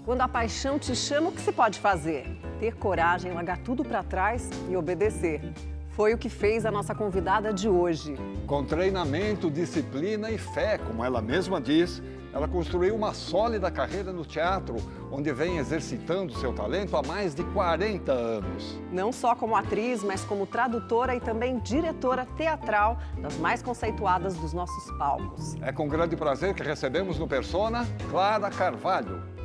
Quando a paixão te chama, o que se pode fazer? Ter coragem, largar tudo para trás e obedecer. Foi o que fez a nossa convidada de hoje. Com treinamento, disciplina e fé, como ela mesma diz, ela construiu uma sólida carreira no teatro, onde vem exercitando seu talento há mais de 40 anos. Não só como atriz, mas como tradutora e também diretora teatral das mais conceituadas dos nossos palcos. É com grande prazer que recebemos no Persona Clara Carvalho.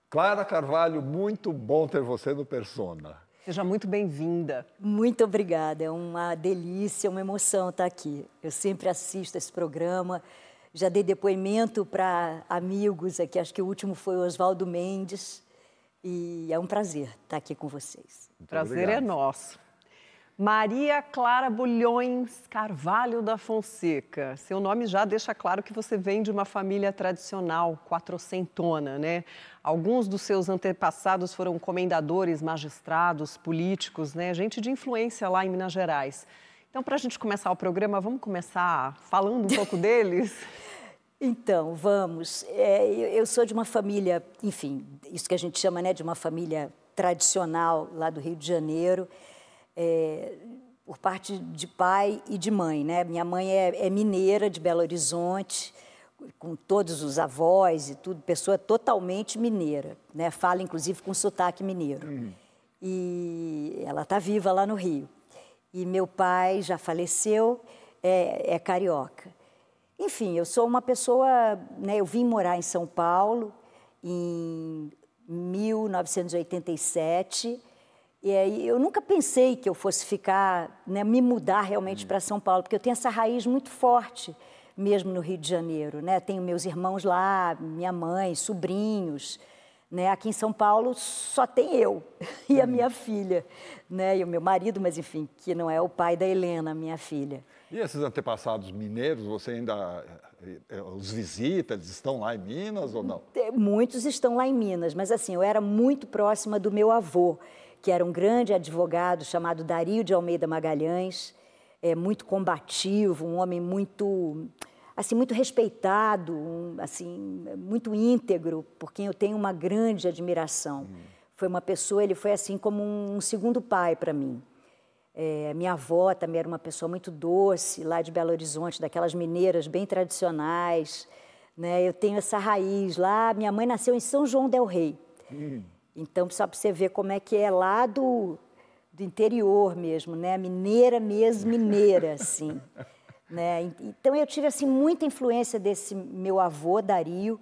Clara Carvalho, muito bom ter você no Persona. Seja muito bem-vinda. Muito obrigada, é uma delícia, uma emoção estar aqui. Eu sempre assisto esse programa, já dei depoimento para amigos aqui, acho que o último foi o Oswaldo Mendes, e é um prazer estar aqui com vocês. O prazer é nosso. Maria Clara Bulhões Carvalho da Fonseca. Seu nome já deixa claro que você vem de uma família tradicional, quatrocentona, né? Alguns dos seus antepassados foram comendadores, magistrados, políticos, né? Gente de influência lá em Minas Gerais. Então, para a gente começar o programa, vamos começar falando um pouco deles? Então, vamos. Eu sou de uma família, enfim, isso que a gente chama, né, de uma família tradicional lá do Rio de Janeiro. Por parte de pai e de mãe, né? Minha mãe é mineira de Belo Horizonte, com todos os avós e tudo, pessoa totalmente mineira, né? Fala, inclusive, com sotaque mineiro. E ela está viva lá no Rio. E meu pai já faleceu, é carioca. Enfim, eu sou uma pessoa, né? Eu vim morar em São Paulo em 1987. E aí, eu nunca pensei que eu fosse ficar, né, me mudar realmente para São Paulo, porque eu tenho essa raiz muito forte, mesmo no Rio de Janeiro, né? Tenho meus irmãos lá, minha mãe, sobrinhos, né? Aqui em São Paulo só tem eu e a minha filha, né? E o meu marido, mas enfim, que não é o pai da Helena, minha filha. E esses antepassados mineiros, você ainda os visita, eles estão lá em Minas ou não? Muitos estão lá em Minas, mas assim, eu era muito próxima do meu avô, que era um grande advogado chamado Dario de Almeida Magalhães, muito combativo, um homem muito, assim, muito respeitado, assim, muito íntegro, por quem eu tenho uma grande admiração. Foi uma pessoa, ele foi assim como um segundo pai para mim. Minha avó também era uma pessoa muito doce, lá de Belo Horizonte, daquelas mineiras bem tradicionais, né? Eu tenho essa raiz lá, minha mãe nasceu em São João del Rei. Então, só para você ver como é que é lá do interior mesmo, né? Mineira mesmo, mineira, assim. Né? Então, eu tive, assim, muita influência desse meu avô, Dario,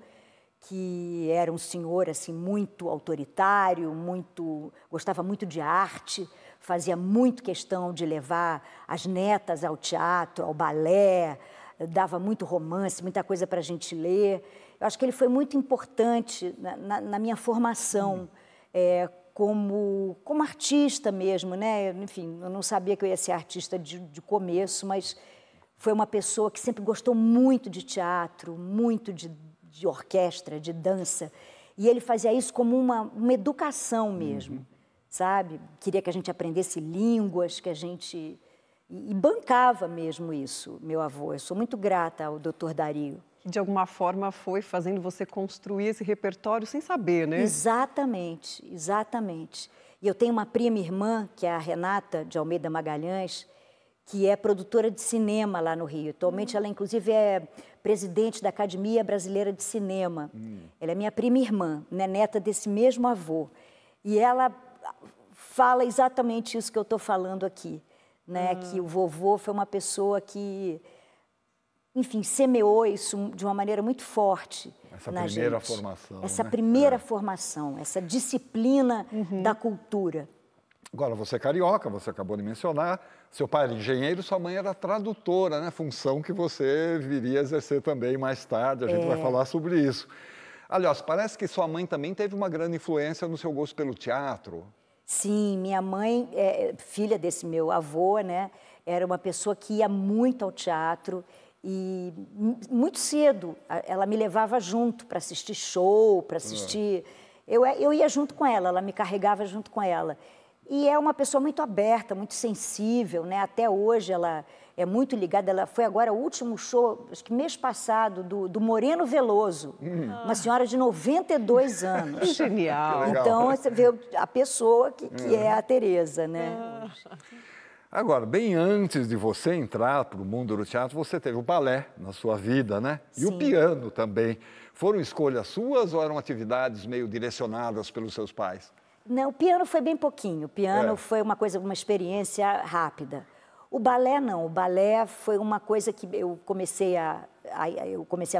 que era um senhor, assim, muito autoritário, gostava muito de arte, fazia muito questão de levar as netas ao teatro, ao balé, dava muito romance, muita coisa para a gente ler. Eu acho que ele foi muito importante na minha formação, como artista mesmo, né? Enfim, eu não sabia que eu ia ser artista de começo, mas foi uma pessoa que sempre gostou muito de teatro, muito de orquestra, de dança, e ele fazia isso como uma educação mesmo, sabe? Queria que a gente aprendesse línguas, que a gente... E bancava mesmo isso, meu avô. Eu sou muito grata ao Dr. Dario. De alguma forma foi fazendo você construir esse repertório sem saber, né? Exatamente, exatamente. E eu tenho uma prima irmã, que é a Renata de Almeida Magalhães, que é produtora de cinema lá no Rio. Atualmente ela, inclusive, é presidente da Academia Brasileira de Cinema. Ela é minha prima irmã, né, neta desse mesmo avô. E ela fala exatamente isso que eu estou falando aqui, né? Que o vovô foi uma pessoa que... enfim, semeou isso de uma maneira muito forte na gente. Essa primeira formação. Essa primeira formação, essa disciplina da cultura, Agora, você é carioca, você acabou de mencionar, seu pai era engenheiro, sua mãe era tradutora, né? Função que você viria a exercer também mais tarde, a gente vai falar sobre isso. Aliás, parece que sua mãe também teve uma grande influência no seu gosto pelo teatro. Sim, minha mãe, filha desse meu avô, né, era uma pessoa que ia muito ao teatro e muito cedo ela me levava junto para assistir show, para assistir... Eu ia junto com ela me carregava junto com ela. E é uma pessoa muito aberta, muito sensível, né? Até hoje ela é muito ligada. Ela foi agora o último show, acho que mês passado, do Moreno Veloso, uma senhora de 92 anos. Genial. Então, você vê a pessoa que é a Tereza, né? Agora, bem antes de você entrar para o mundo do teatro, você teve o balé na sua vida, né? E o piano também. Foram escolhas suas ou eram atividades meio direcionadas pelos seus pais? Não, o piano foi bem pouquinho. O piano foi uma experiência rápida. O balé não. O balé foi uma coisa que eu comecei a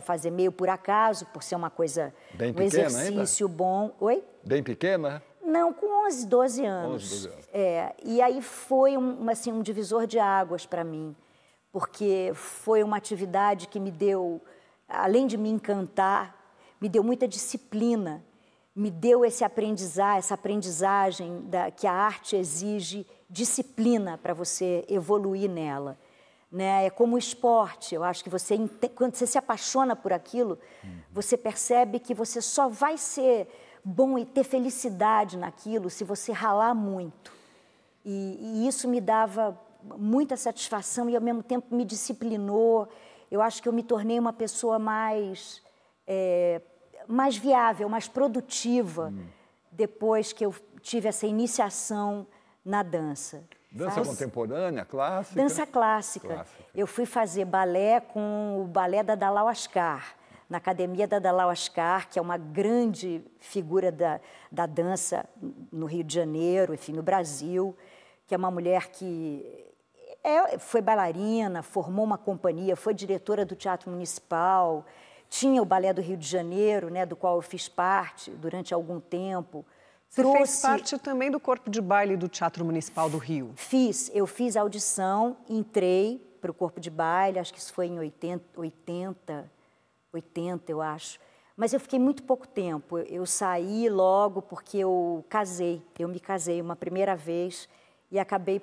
fazer meio por acaso, por ser uma coisa, bem um exercício ainda? Bom. Oi? Bem pequena? Não, com 11, 12 anos. 11, 12 anos. E aí foi um divisor de águas para mim, porque foi uma atividade que me deu, além de me encantar, me deu muita disciplina, me deu essa aprendizagem que a arte exige disciplina para você evoluir nela. Né? É como o esporte, eu acho que quando você se apaixona por aquilo, você percebe que você só vai ser bom e ter felicidade naquilo se você ralar muito. E isso me dava muita satisfação e, ao mesmo tempo, me disciplinou. Eu acho que eu me tornei uma pessoa mais viável, mais produtiva, depois que eu tive essa iniciação na dança. Dança contemporânea, clássica? Dança clássica. Eu fui fazer balé com o balé da Dalal Ascar, na Academia da Dalal Ascar, que é uma grande figura da dança no Rio de Janeiro, enfim, no Brasil, que é uma mulher que foi bailarina, formou uma companhia, foi diretora do Teatro Municipal, tinha o Balé do Rio de Janeiro, né, do qual eu fiz parte durante algum tempo. Você fez parte também do corpo de baile do Teatro Municipal do Rio? Eu fiz audição, entrei para o corpo de baile, acho que isso foi em 80, eu acho. Mas eu fiquei muito pouco tempo. Eu saí logo porque eu me casei uma primeira vez e acabei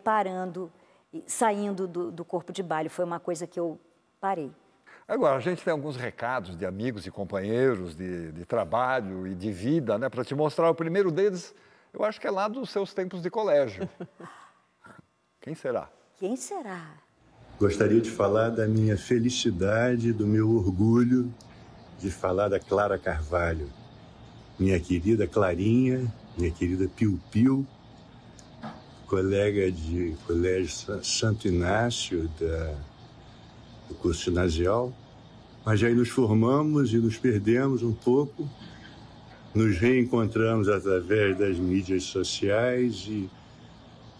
saindo do corpo de baile. Foi uma coisa que eu parei. Agora, a gente tem alguns recados de amigos e companheiros de trabalho e de vida, né, para te mostrar. O primeiro deles, eu acho que é lá dos seus tempos de colégio. Quem será? Quem será? Gostaria de falar da minha felicidade, do meu orgulho de falar da Clara Carvalho. Minha querida Clarinha, minha querida Piu Piu, colega de Colégio Santo Inácio do curso ginasial. Mas aí nos formamos e nos perdemos um pouco, nos reencontramos através das mídias sociais e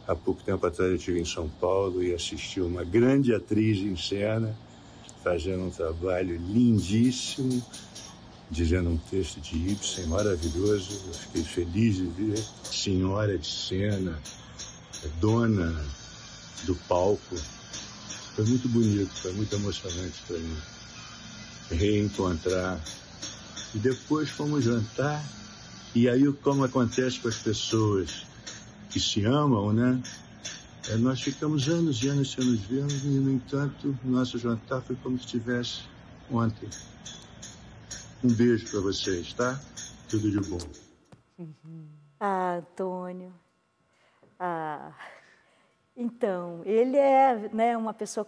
há pouco tempo atrás eu estive em São Paulo e assisti uma grande atriz em cena fazendo um trabalho lindíssimo, dizendo um texto de Ibsen maravilhoso. Eu fiquei feliz de ver senhora de cena, dona do palco. Foi muito bonito, foi muito emocionante para mim reencontrar. E depois fomos jantar, e aí como acontece com as pessoas que se amam, né? Nós ficamos anos e anos sem nos vermos, e no entanto, nosso jantar foi como se estivesse ontem. Um beijo para vocês, tá? Tudo de bom. Ah, Antônio. Então, ele é, né, uma pessoa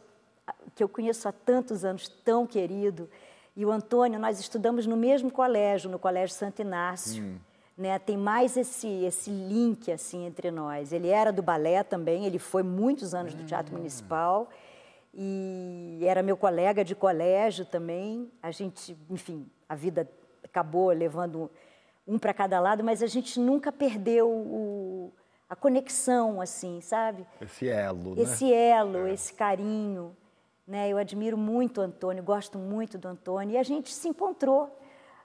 que eu conheço há tantos anos, tão querido. E o Antônio, nós estudamos no mesmo colégio, no Colégio Santo Inácio. Né? Tem mais esse link assim, entre nós. Ele era do balé também, ele foi muitos anos do Teatro Municipal. E era meu colega de colégio também. A gente, enfim, a vida acabou levando um para cada lado, mas a gente nunca perdeu a conexão, assim, sabe? Esse elo, esse né? elo, esse carinho. Né? Eu admiro muito o Antônio, gosto muito do Antônio. E a gente se encontrou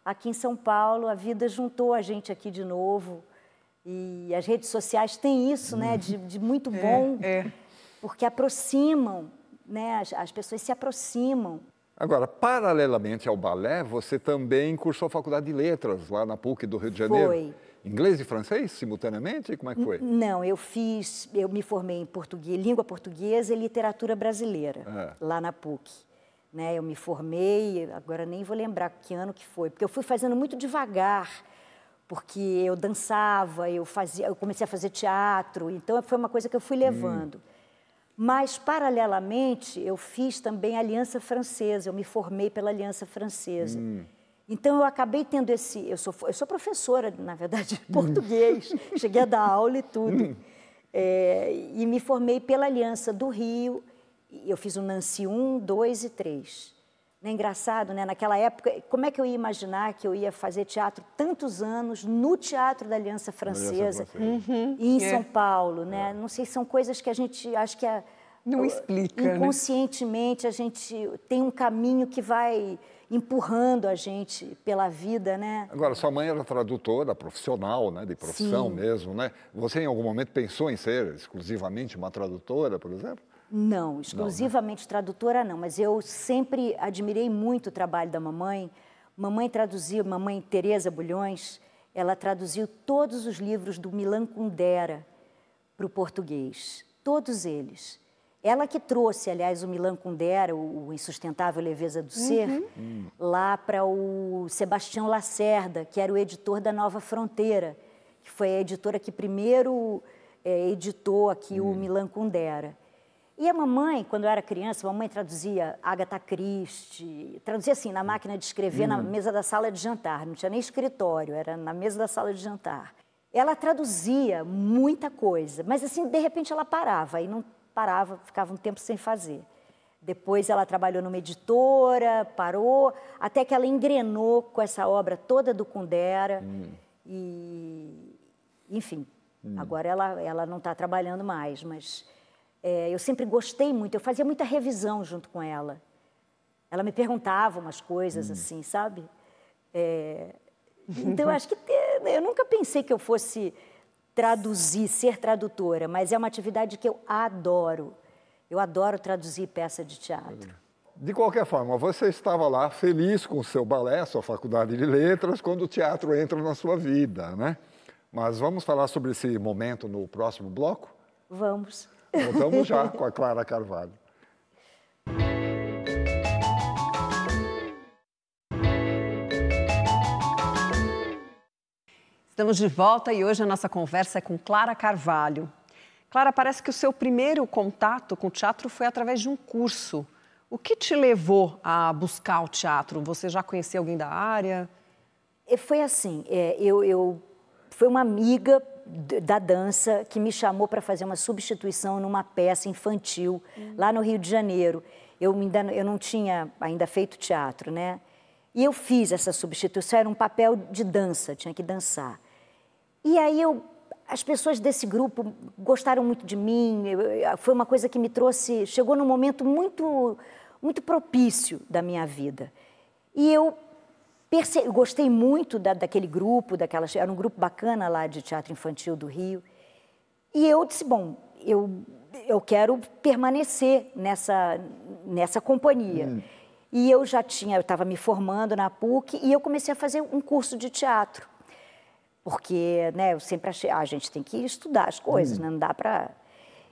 aqui em São Paulo, a vida juntou a gente aqui de novo. E as redes sociais têm isso, né, de muito bom, porque aproximam, né, as pessoas se aproximam. Agora, paralelamente ao balé, você também cursou faculdade de letras lá na PUC do Rio de Janeiro? Foi. Inglês e francês simultaneamente? Como é que foi? Não, eu me formei em português, língua portuguesa e literatura brasileira, lá na PUC. Né, eu me formei, agora nem vou lembrar que ano que foi, porque eu fui fazendo muito devagar, porque eu dançava, eu comecei a fazer teatro, então foi uma coisa que eu fui levando. Mas, paralelamente, eu fiz também Aliança Francesa, eu me formei pela Aliança Francesa. Então, eu acabei tendo esse... Eu sou professora, na verdade, de português, cheguei a dar aula e tudo. E me formei pela Aliança do Rio, eu fiz o Nancy 1, 2 e 3. É engraçado, né? Naquela época, como é que eu ia imaginar que eu ia fazer teatro tantos anos no Teatro da Aliança Francesa, e em São Paulo, né? Não sei, são coisas que a gente, acho que não explica, inconscientemente, né? A gente tem um caminho que vai empurrando a gente pela vida, né? Agora, sua mãe era tradutora profissional, né? De profissão mesmo, né? Você, em algum momento, pensou em ser exclusivamente uma tradutora, por exemplo? Não, exclusivamente tradutora não, mas eu sempre admirei muito o trabalho da mamãe. Mamãe Teresa Bulhões, ela traduziu todos os livros do Milan Kundera para o português, todos eles. Ela que trouxe, aliás, o Milan Kundera, o Insustentável Leveza do Ser, lá para o Sebastião Lacerda, que era o editor da Nova Fronteira, que foi a editora que primeiro editou aqui o Milan Kundera. E a mamãe, quando eu era criança, a mamãe traduzia Agatha Christie, traduzia assim, na máquina de escrever, na mesa da sala de jantar, não tinha nem escritório, era na mesa da sala de jantar. Ela traduzia muita coisa, mas assim, de repente ela parava, e não parava, ficava um tempo sem fazer. Depois ela trabalhou numa editora, parou, até que ela engrenou com essa obra toda do Kundera, e, enfim, agora ela não está trabalhando mais, mas... eu sempre gostei muito, eu fazia muita revisão junto com ela. Ela me perguntava umas coisas assim, sabe? Então, eu acho que eu nunca pensei que eu fosse traduzir, ser tradutora, mas é uma atividade que eu adoro. Eu adoro traduzir peça de teatro. De qualquer forma, você estava lá feliz com o seu balé, sua faculdade de letras, quando o teatro entra na sua vida, né? Mas vamos falar sobre esse momento no próximo bloco? Vamos. Voltamos já com a Clara Carvalho. Estamos de volta e hoje a nossa conversa é com Clara Carvalho. Clara, parece que o seu primeiro contato com o teatro foi através de um curso. O que te levou a buscar o teatro? Você já conhecia alguém da área? Foi assim, foi uma amiga da dança que me chamou para fazer uma substituição numa peça infantil lá no Rio de Janeiro. Eu não tinha ainda feito teatro, né? E eu fiz essa substituição, era um papel de dança, tinha que dançar. E aí as pessoas desse grupo gostaram muito de mim, foi uma coisa que me trouxe, chegou num momento muito, muito propício da minha vida. E eu gostei muito daquele grupo, era um grupo bacana lá de teatro infantil do Rio. E eu disse, bom, eu quero permanecer nessa companhia. E eu estava me formando na PUC e eu comecei a fazer um curso de teatro. Porque, né, eu sempre achei, a gente tem que estudar as coisas, né, não dá para...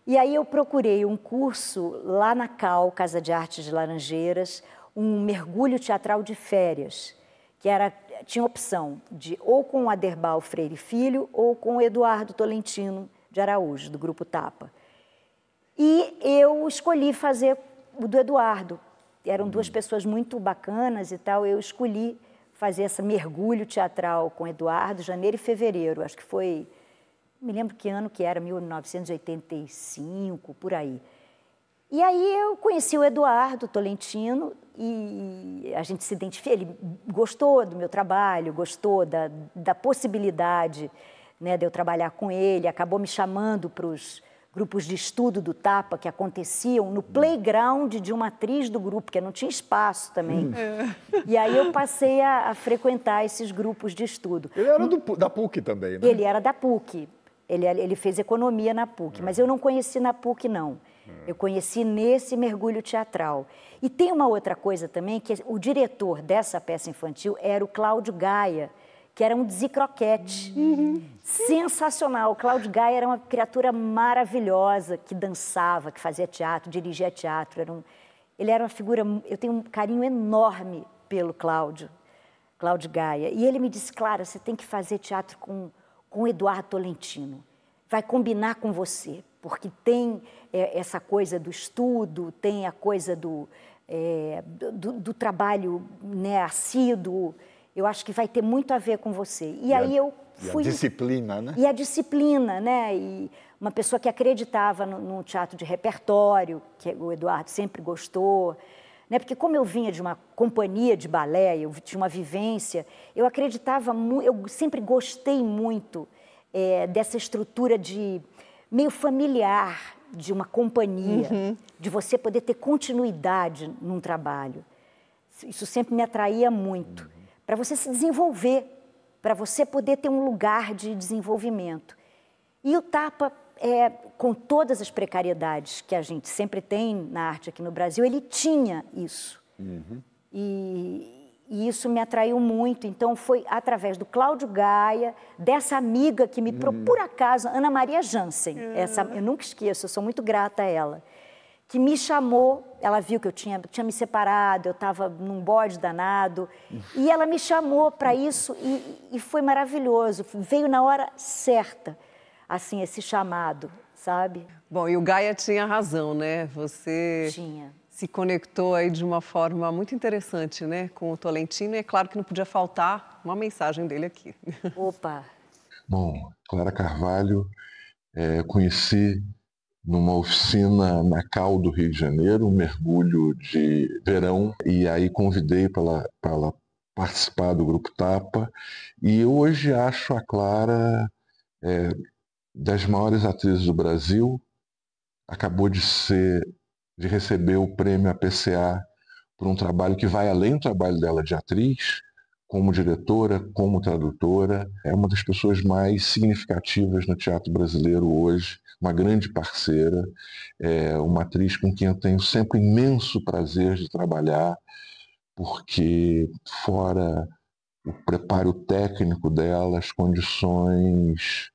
E aí eu procurei um curso lá na CAL, Casa de Artes de Laranjeiras, um mergulho teatral de férias, que tinha opção de ou com o Aderbal Freire Filho ou com o Eduardo Tolentino de Araújo, do Grupo Tapa. E eu escolhi fazer o do Eduardo. Eram duas pessoas muito bacanas e tal, eu escolhi fazer esse mergulho teatral com o Eduardo, janeiro e fevereiro, acho que foi, não me lembro que ano que era, 1985, por aí. E aí eu conheci o Eduardo Tolentino e a gente se identificou, ele gostou do meu trabalho, gostou da possibilidade, né, de eu trabalhar com ele, acabou me chamando para os grupos de estudo do Tapa que aconteciam no playground de uma atriz do grupo, porque não tinha espaço também. E aí eu passei a frequentar esses grupos de estudo. Ele era da PUC também, né? Ele era da PUC. Ele fez economia na PUC, mas eu não conheci na PUC, não. Eu conheci nesse mergulho teatral. E tem uma outra coisa também, que o diretor dessa peça infantil era o Cláudio Gaia, que era um zicroquete. Sensacional. O Cláudio Gaia era uma criatura maravilhosa, que dançava, que fazia teatro, dirigia teatro. Ele era uma figura... Eu tenho um carinho enorme pelo Cláudio Gaia. E ele me disse, Clara, você tem que fazer teatro com o Eduardo Tolentino. Vai combinar com você, porque tem essa coisa do estudo, tem a coisa do trabalho, né, assíduo. Eu acho que vai ter muito a ver com você. E aí eu fui... E a disciplina, né? E a disciplina, né? E uma pessoa que acreditava no teatro de repertório, que o Eduardo sempre gostou, né? Porque como eu vinha de uma companhia de balé, eu tinha uma vivência, eu acreditava muito, eu sempre gostei muito dessa estrutura de meio familiar, de uma companhia, de você poder ter continuidade num trabalho. Isso sempre me atraía muito. Para você se desenvolver, para você poder ter um lugar de desenvolvimento. E o Tapa, com todas as precariedades que a gente sempre tem na arte aqui no Brasil, ele tinha isso. E isso me atraiu muito. Então, foi através do Cláudio Gaia, dessa amiga que me, por acaso, Ana Maria Jansen, eu nunca esqueço, eu sou muito grata a ela, que me chamou, ela viu que eu tinha me separado, eu estava num bode danado, e ela me chamou para isso e foi maravilhoso, veio na hora certa, assim, esse chamado, sabe? Bom, e o Gaia tinha razão, né? Você se conectou aí de uma forma muito interessante, né, com o Tolentino, e é claro que não podia faltar uma mensagem dele aqui. Opa! Bom, Clara Carvalho, conheci numa oficina na Cal do Rio de Janeiro, um mergulho de verão, e aí convidei para ela participar do Grupo Tapa, e hoje acho a Clara das maiores atrizes do Brasil, acabou de receber o prêmio APCA por um trabalho que vai além do trabalho dela de atriz, como diretora, como tradutora, é uma das pessoas mais significativas no teatro brasileiro hoje, uma grande parceira, uma atriz com quem eu tenho sempre imenso prazer de trabalhar, porque fora o preparo técnico dela, as condições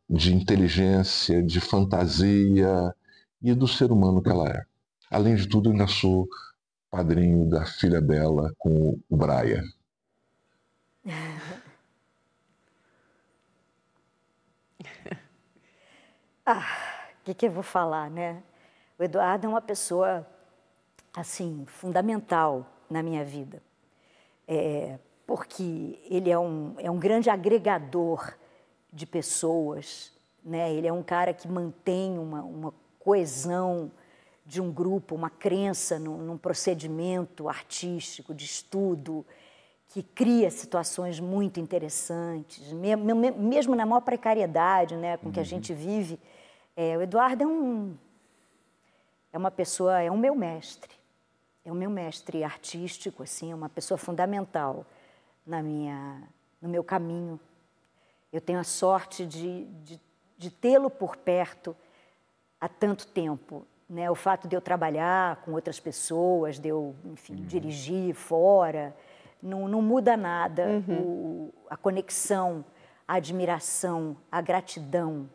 de inteligência, de fantasia e do ser humano que ela é. Além de tudo, eu ainda sou padrinho da filha dela com o Brian. O que eu vou falar, né? O Eduardo é uma pessoa, assim, fundamental na minha vida. Porque ele é um grande agregador de pessoas, né? Ele é um cara que mantém uma coesão de um grupo, uma crença num procedimento artístico, de estudo, que cria situações muito interessantes, mesmo na maior precariedade, né, com que a gente vive. O Eduardo é uma pessoa, é um meu mestre artístico, assim, é uma pessoa fundamental no meu caminho. Eu tenho a sorte de tê-lo por perto há tanto tempo, né? O fato de eu trabalhar com outras pessoas, de eu, enfim, dirigir fora, não muda nada. A conexão, a admiração, a gratidão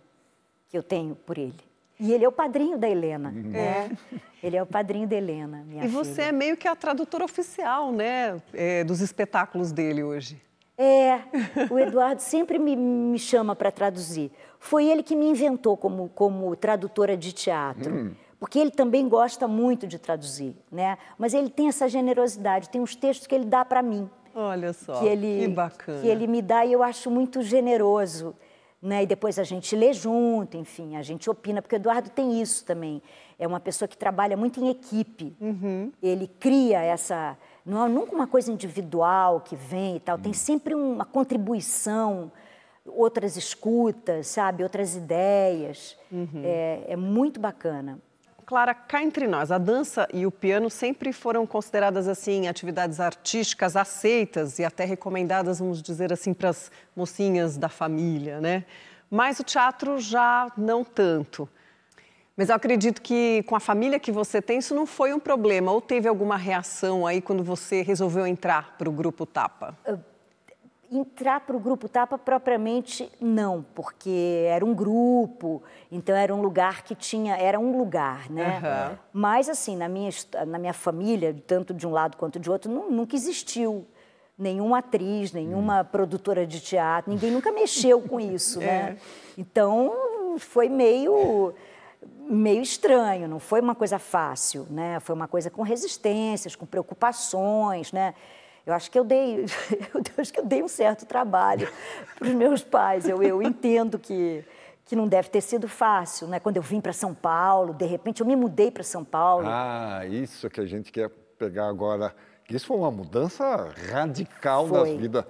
que eu tenho por ele. E ele é o padrinho da Helena, né? Ele é o padrinho da Helena, minha filha. E você é meio que a tradutora oficial, né, dos espetáculos dele hoje. O Eduardo sempre me chama para traduzir. Foi ele que me inventou como tradutora de teatro. Porque ele também gosta muito de traduzir, né? Mas ele tem essa generosidade, tem uns textos que ele dá para mim. Olha só, que bacana. Que ele me dá e eu acho muito generoso, né? E depois a gente lê junto, enfim, a gente opina, porque o Eduardo tem isso também. É uma pessoa que trabalha muito em equipe. Ele cria essa... Não é nunca uma coisa individual que vem e tal, tem sempre uma contribuição outras escutas, sabe? Outras ideias. É muito bacana. Clara, cá entre nós, a dança e o piano sempre foram consideradas, assim, atividades artísticas aceitas e até recomendadas, vamos dizer assim, para as mocinhas da família, né? Mas o teatro já não tanto. Mas eu acredito que com a família que você tem, isso não foi um problema. Ou teve alguma reação aí quando você resolveu entrar para o Grupo Tapa? Entrar para o Grupo Tapa propriamente não, porque era um grupo, então era um lugar que tinha, era um lugar, né? Mas assim, na minha família, tanto de um lado quanto de outro, nunca existiu nenhuma atriz, nenhuma produtora de teatro, ninguém nunca mexeu com isso, né? Então foi meio estranho, não foi uma coisa fácil, né? Foi uma coisa com resistências, com preocupações, né? Eu acho que eu dei um certo trabalho para os meus pais. Eu entendo que não deve ter sido fácil, né? Quando eu vim para São Paulo, de repente eu me mudei para São Paulo. Ah, isso que a gente quer pegar agora. Isso foi uma mudança radical na vida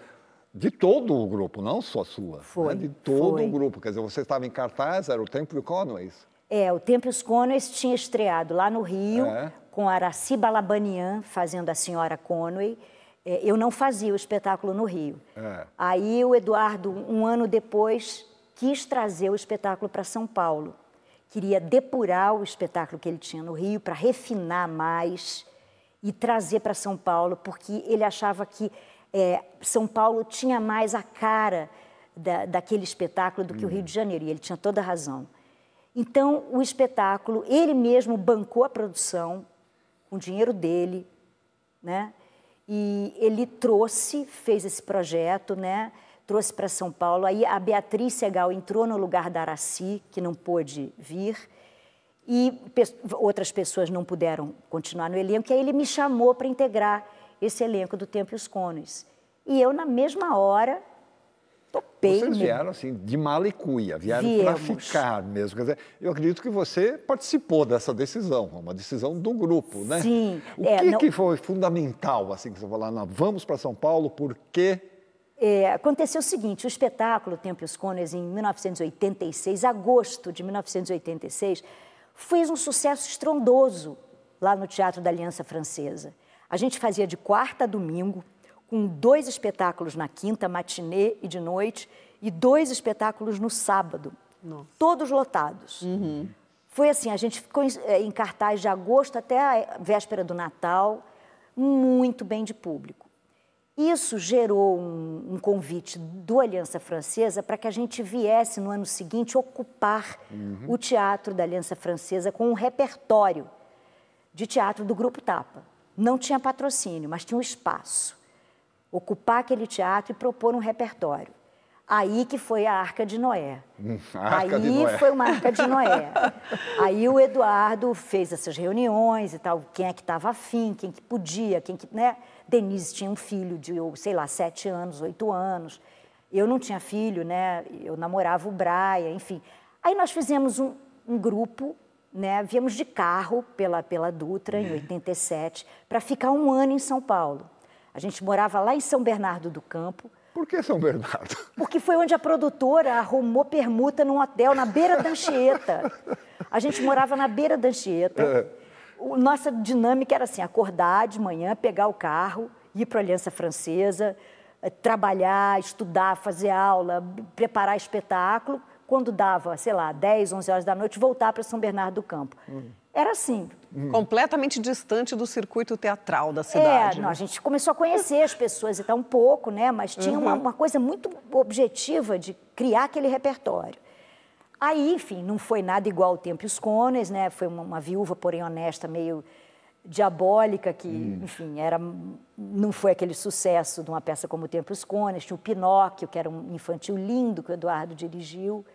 de todo o grupo, não só sua. Foi. Né? De todo o grupo. Quer dizer, você estava em cartaz, era o Templo Conways. O Templo Conways tinha estreado lá no Rio, com Araci Balabanian fazendo a Senhora Conway. Eu não fazia o espetáculo no Rio. Aí o Eduardo, um ano depois, quis trazer o espetáculo para São Paulo. Queria depurar o espetáculo que ele tinha no Rio para refinar mais e trazer para São Paulo, porque ele achava que São Paulo tinha mais a cara daquele espetáculo do que o Rio de Janeiro, e ele tinha toda a razão. Então, o espetáculo, ele mesmo bancou a produção, com o dinheiro dele, né? E ele fez esse projeto, né? Trouxe para São Paulo. Aí a Beatriz Segal entrou no lugar da Araci, que não pôde vir, e outras pessoas não puderam continuar no elenco, e aí ele me chamou para integrar esse elenco do Templo Conways. E eu, na mesma hora, topei. Vocês vieram, assim, de mala e cuia, vieram para ficar mesmo. Quer dizer, eu acredito que você participou dessa decisão, uma decisão do grupo, né? Sim. O que foi fundamental, assim, que você falou, não, vamos para São Paulo, por quê? Aconteceu o seguinte, o espetáculo Templo Conways, em 1986, agosto de 1986, fez um sucesso estrondoso lá no Teatro da Aliança Francesa. A gente fazia de quarta a domingo, com 2 espetáculos na quinta, matinê e de noite, e 2 espetáculos no sábado, todos lotados. Foi assim, a gente ficou em cartaz de agosto até a véspera do Natal, muito bem de público. Isso gerou um convite do Aliança Francesa para que a gente viesse no ano seguinte ocupar o Teatro da Aliança Francesa com um repertório de teatro do Grupo Tapa. Não tinha patrocínio, mas tinha um espaço. Ocupar aquele teatro e propor um repertório. Aí que foi a Arca de Noé. Foi uma Arca de Noé. Aí o Eduardo fez essas reuniões e tal, quem é que estava afim, quem que podia, né? Denise tinha um filho de, sei lá, 7 anos, 8 anos. Eu não tinha filho, né? Eu namorava o Brian, enfim. Aí nós fizemos um grupo, né? Viemos de carro pela Dutra, em 87, para ficar um ano em São Paulo. A gente morava lá em São Bernardo do Campo. Por que São Bernardo? Porque foi onde a produtora arrumou permuta num hotel na beira da Anchieta. A gente morava na beira da Anchieta. Nossa dinâmica era assim, acordar de manhã, pegar o carro, ir para a Aliança Francesa, trabalhar, estudar, fazer aula, preparar espetáculo. Quando dava, sei lá, 10, 11 horas da noite, voltar para São Bernardo do Campo. Era assim. Completamente distante do circuito teatral da cidade. Não, a gente começou a conhecer as pessoas e tal, um pouco, né? Mas tinha uma coisa muito objetiva de criar aquele repertório. Aí, enfim, não foi nada igual ao Templo Conways, né? Foi uma viúva, porém honesta, meio diabólica, que, enfim, não foi aquele sucesso de uma peça como o Templo Conways. Tinha o Pinóquio, que era um infantil lindo que o Eduardo dirigiu.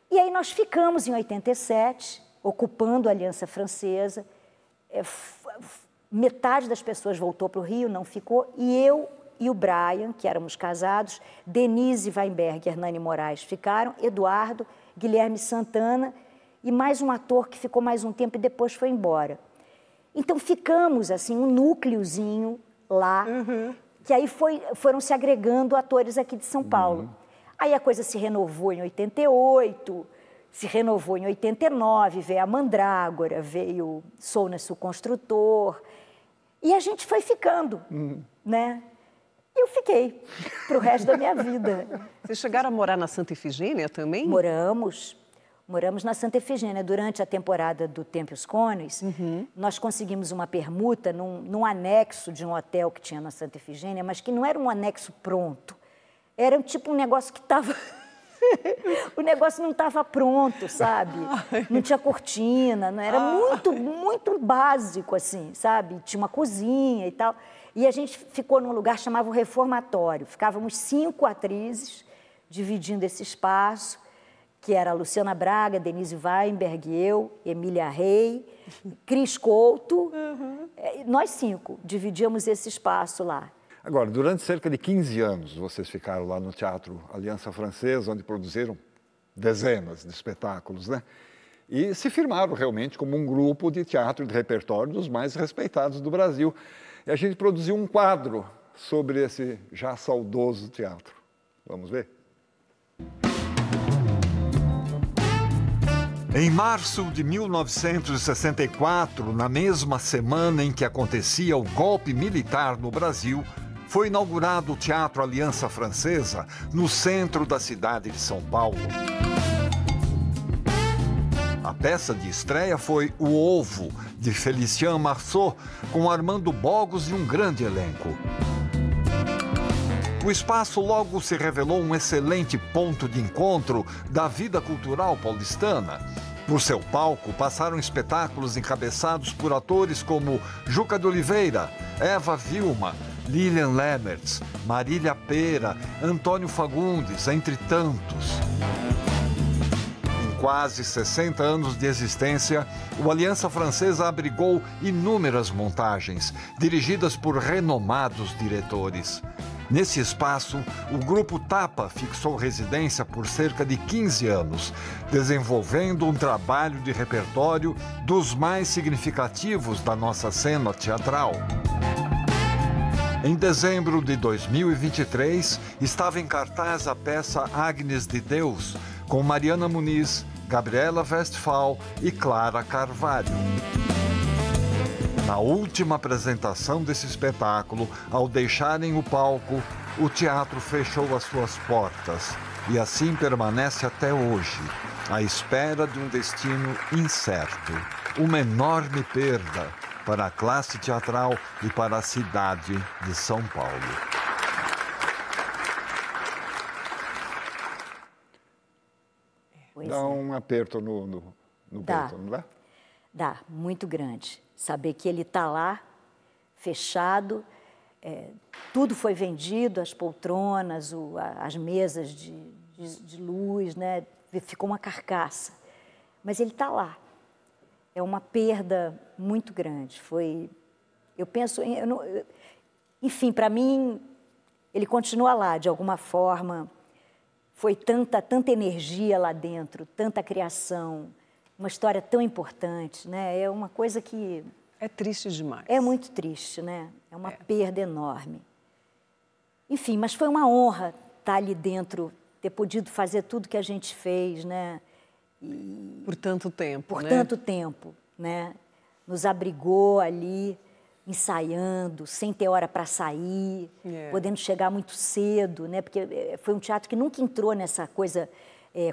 E aí nós ficamos em 87, ocupando a Aliança Francesa. Metade das pessoas voltou para o Rio, não ficou. E eu e o Brian, que éramos casados, Denise Weinberg e Hernani Moraes ficaram, Eduardo, Guilherme Santana e mais um ator que ficou mais um tempo e depois foi embora. Então ficamos, assim, um núcleozinho lá, que aí foram se agregando atores aqui de São Paulo. Aí a coisa se renovou em 88, se renovou em 89, veio a Mandrágora, veio Sou Nasci Construtor, e a gente foi ficando, né? E eu fiquei para o resto da minha vida. Vocês chegaram a morar na Santa Efigênia também? Moramos na Santa Efigênia. Durante a temporada do Tempo e os Cônes, nós conseguimos uma permuta num anexo de um hotel que tinha na Santa Efigênia, mas que não era um anexo pronto. Era tipo um negócio que estava... o negócio não estava pronto, sabe? Não tinha cortina, não era muito básico, assim, sabe? Tinha uma cozinha e tal. E a gente ficou num lugar que chamava o Reformatório. Ficávamos 5 atrizes dividindo esse espaço, que era a Luciana Braga, Denise Weinberg, eu, Emília Rey, Cris Couto. Nós 5 dividíamos esse espaço lá. Agora, durante cerca de 15 anos, vocês ficaram lá no Teatro Aliança Francesa, onde produziram dezenas de espetáculos, né? E se firmaram realmente como um grupo de teatro e de repertório dos mais respeitados do Brasil. E a gente produziu um quadro sobre esse já saudoso teatro. Vamos ver? Em março de 1964, na mesma semana em que acontecia o golpe militar no Brasil, foi inaugurado o Teatro Aliança Francesa, no centro da cidade de São Paulo. A peça de estreia foi O Ovo, de Félicien Marceau, com Armando Bogos e um grande elenco. O espaço logo se revelou um excelente ponto de encontro da vida cultural paulistana. Por seu palco passaram espetáculos encabeçados por atores como Juca de Oliveira, Eva Vilma, Lilian Lemmertz, Marília Pera, Antônio Fagundes, entre tantos. Em quase 60 anos de existência, o Aliança Francesa abrigou inúmeras montagens, dirigidas por renomados diretores. Nesse espaço, o Grupo Tapa fixou residência por cerca de 15 anos, desenvolvendo um trabalho de repertório dos mais significativos da nossa cena teatral. Em dezembro de 2023, estava em cartaz a peça Agnes de Deus, com Mariana Muniz, Gabriela Westphal e Clara Carvalho. Na última apresentação desse espetáculo, ao deixarem o palco, o teatro fechou as suas portas e assim permanece até hoje, à espera de um destino incerto, uma enorme perda para a classe teatral e para a cidade de São Paulo. Dá um aperto no peito, não dá? Dá, muito grande. Saber que ele está lá, fechado, tudo foi vendido, as poltronas, as mesas de luz, né? Ficou uma carcaça. Mas ele está lá. É uma perda muito grande. Eu penso, enfim, para mim, ele continua lá, de alguma forma. Foi tanta energia lá dentro, tanta criação, uma história tão importante, né? É uma coisa que... É triste demais. É muito triste, né? É uma perda enorme. Enfim, mas foi uma honra estar ali dentro, ter podido fazer tudo que a gente fez, né? Por tanto tempo, né? Por tanto tempo, né? Nos abrigou ali, ensaiando, sem ter hora para sair, podendo chegar muito cedo, né? Porque foi um teatro que nunca entrou nessa coisa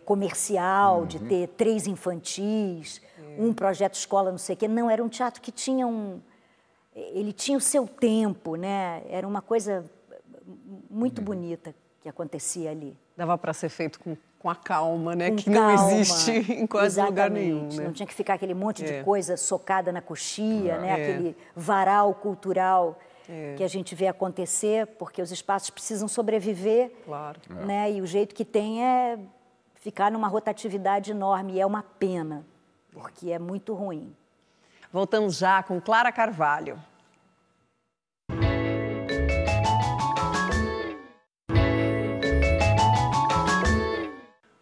comercial, de ter 3 infantis, um projeto escola, não sei o quê. Não, era um teatro que tinha ele tinha o seu tempo, né? Era uma coisa muito bonita que acontecia ali. Dava para ser feito com a calma, né? Com que calma, não existe em quase lugar nenhum. Né? Não tinha que ficar aquele monte de coisa socada na coxia, né? Aquele varal cultural que a gente vê acontecer, porque os espaços precisam sobreviver. Claro. Né? E o jeito que tem é ficar numa rotatividade enorme, e é uma pena, porque é muito ruim. Voltamos já com Clara Carvalho.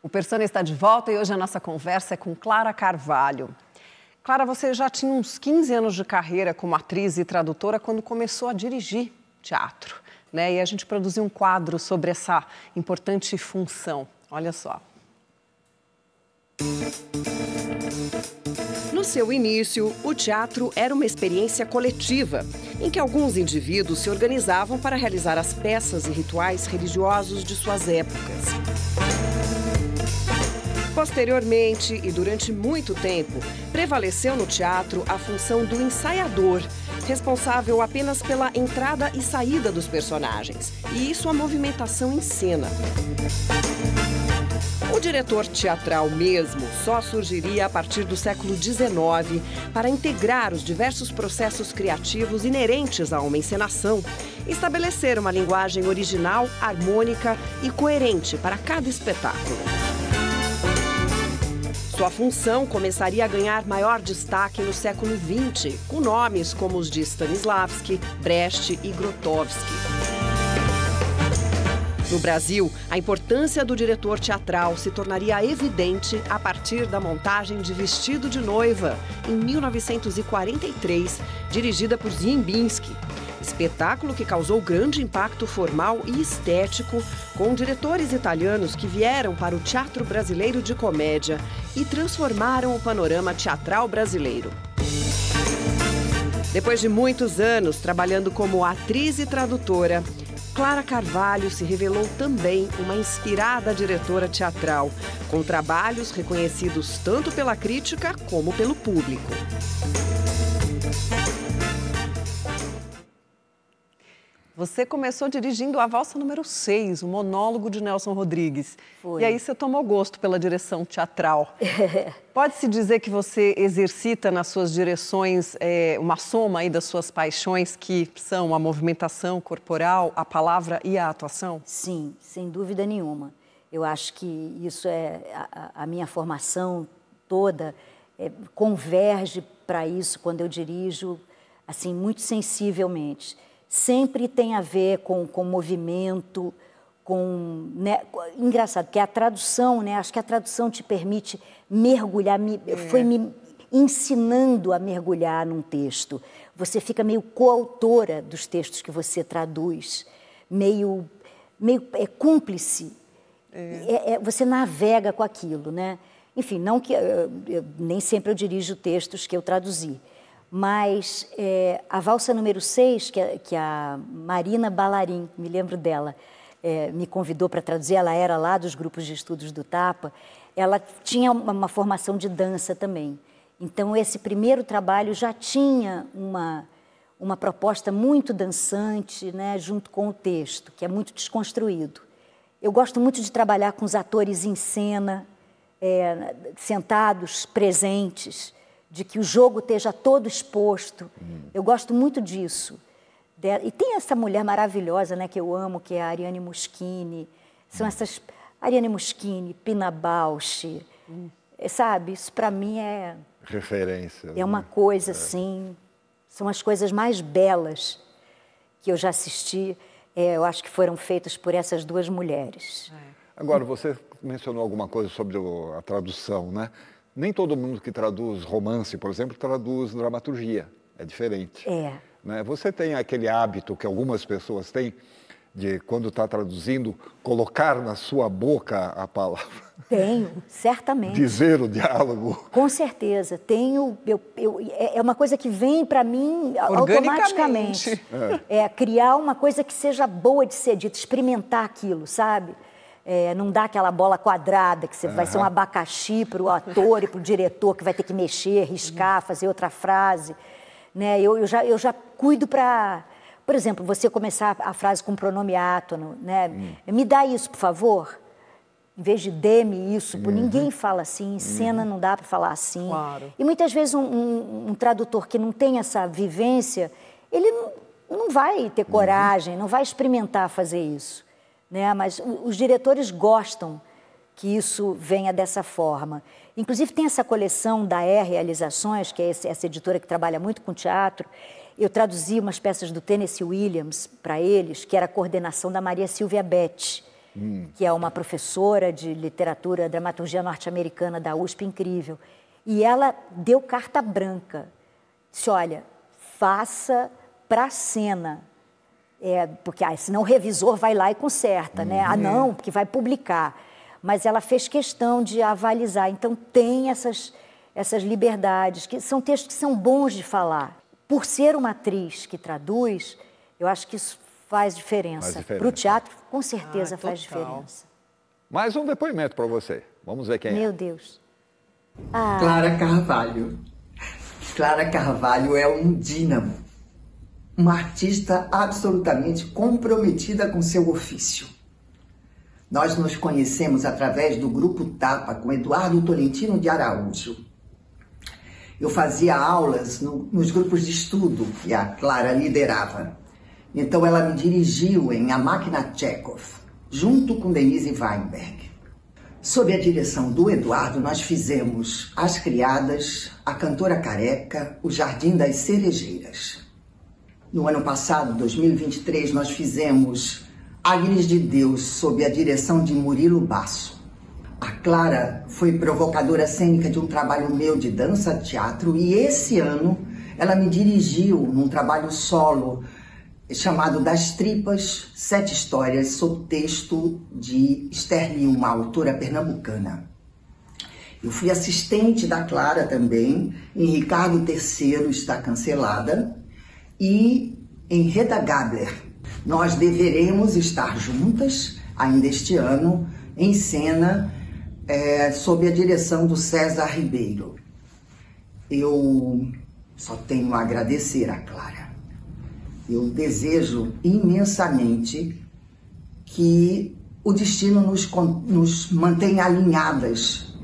O Persona está de volta e hoje a nossa conversa é com Clara Carvalho. Clara, você já tinha uns 15 anos de carreira como atriz e tradutora quando começou a dirigir teatro. né? E a gente produziu um quadro sobre essa importante função. Olha só. No seu início, o teatro era uma experiência coletiva, em que alguns indivíduos se organizavam para realizar as peças e rituais religiosos de suas épocas. Posteriormente, e durante muito tempo, prevaleceu no teatro a função do ensaiador, responsável apenas pela entrada e saída dos personagens, e sua movimentação em cena. O diretor teatral mesmo só surgiria a partir do século XIX para integrar os diversos processos criativos inerentes a uma encenação, estabelecer uma linguagem original, harmônica e coerente para cada espetáculo. Sua função começaria a ganhar maior destaque no século XX, com nomes como os de Stanislavski, Brecht e Grotowski. No Brasil, a importância do diretor teatral se tornaria evidente a partir da montagem de Vestido de Noiva, em 1943, dirigida por Ziembinski. Espetáculo que causou grande impacto formal e estético, com diretores italianos que vieram para o teatro brasileiro de comédia e transformaram o panorama teatral brasileiro. Depois de muitos anos trabalhando como atriz e tradutora, Clara Carvalho se revelou também uma inspirada diretora teatral, com trabalhos reconhecidos tanto pela crítica como pelo público. Você começou dirigindo a valsa número 6, o monólogo de Nelson Rodrigues. Foi. E aí você tomou gosto pela direção teatral. Pode-se dizer que você exercita nas suas direções uma soma aí das suas paixões, que são a movimentação corporal, a palavra e a atuação? Sim, sem dúvida nenhuma. Eu acho que isso é a minha formação toda converge para isso quando eu dirijo, assim, muito sensivelmente. Sempre tem a ver com movimento, né? Engraçado, porque a tradução, né? Acho que a tradução te permite mergulhar, foi me ensinando a mergulhar num texto. Você fica meio coautora dos textos que você traduz, meio cúmplice. Você navega com aquilo, né? Enfim, não que nem sempre eu dirijo textos que eu traduzi. Mas a valsa número 6, que a Marina Ballarin, me lembro dela, me convidou para traduzir, ela era lá dos grupos de estudos do Tapa, ela tinha uma formação de dança também. Então, esse primeiro trabalho já tinha uma proposta muito dançante, né, junto com o texto, que é muito desconstruído. Eu gosto muito de trabalhar com os atores em cena, sentados, presentes, de que o jogo esteja todo exposto. Eu gosto muito disso. E tem essa mulher maravilhosa, né, que eu amo, que é a Ariane Moschini. São essas... Ariane Moschini, Pina Bausch, sabe? Isso para mim é... Referência. É uma coisa, assim... São as coisas mais belas que eu já assisti. Eu acho que foram feitas por essas duas mulheres. Agora, você mencionou alguma coisa sobre a tradução, né? Nem todo mundo que traduz romance, por exemplo, traduz dramaturgia. É diferente. Né? Você tem aquele hábito que algumas pessoas têm de, quando está traduzindo, colocar na sua boca a palavra? Tenho, certamente. Dizer o diálogo? Com certeza. Tenho. É uma coisa que vem para mim automaticamente. Criar uma coisa que seja boa de ser dita, experimentar aquilo, sabe? Não dá aquela bola quadrada, que você vai ser um abacaxi para o ator e para o diretor, que vai ter que mexer, riscar, fazer outra frase. Né? Eu já cuido para... Por exemplo, você começar a frase com pronome átono, né? Me dá isso, por favor. Em vez de dê-me isso, ninguém fala assim, em cena não dá para falar assim. Claro. E muitas vezes um tradutor que não tem essa vivência, ele não vai ter coragem, não vai experimentar fazer isso. Né? Mas os diretores gostam que isso venha dessa forma. Inclusive, tem essa coleção da Realizações, que é essa editora que trabalha muito com teatro. Eu traduzi umas peças do Tennessee Williams para eles, que era a coordenação da Maria Silvia Betti, que é uma professora de literatura, dramaturgia norte-americana da USP, incrível. E ela deu carta branca. Disse, olha, faça para a cena. Porque senão o revisor vai lá e conserta, né? Ah, não, porque vai publicar. Mas ela fez questão de avalizar. Então, tem essas liberdades, que são textos que são bons de falar. Por ser uma atriz que traduz, eu acho que isso faz diferença. Para o teatro, com certeza faz diferença. Mais um depoimento para você. Vamos ver quem é. Meu Deus. Clara Carvalho. Clara Carvalho é um dínamo. Uma artista absolutamente comprometida com seu ofício. Nós nos conhecemos através do Grupo Tapa com Eduardo Tolentino de Araújo. Eu fazia aulas nos grupos de estudo que a Clara liderava. Então ela me dirigiu em A Máquina Chekhov, junto com Denise Weinberg. Sob a direção do Eduardo, nós fizemos As Criadas, A Cantora Careca, O Jardim das Cerejeiras. No ano passado, 2023, nós fizemos Agnes de Deus, sob a direção de Murilo Basso. A Clara foi provocadora cênica de um trabalho meu de dança-teatro e esse ano ela me dirigiu num trabalho solo chamado Das Tripas, 7 histórias, sob texto de Esther Lee, uma autora pernambucana. Eu fui assistente da Clara também em Ricardo III Está Cancelada e em Reda Gabler. Nós deveremos estar juntas ainda este ano em cena sob a direção do César Ribeiro. Eu só tenho a agradecer a Clara. Eu desejo imensamente que o destino nos mantenha alinhadas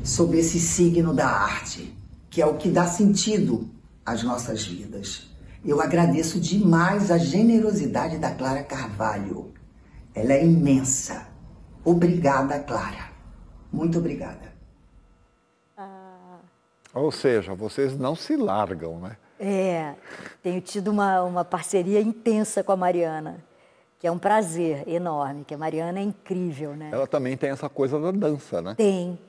sob esse signo da arte, que é o que dá sentido às nossas vidas. Eu agradeço demais a generosidade da Clara Carvalho. Ela é imensa. Obrigada, Clara. Muito obrigada. Ou seja, vocês não se largam, né? Tenho tido uma parceria intensa com a Mariana, que é um prazer enorme, que a Mariana é incrível, né? Ela também tem essa coisa da dança, né?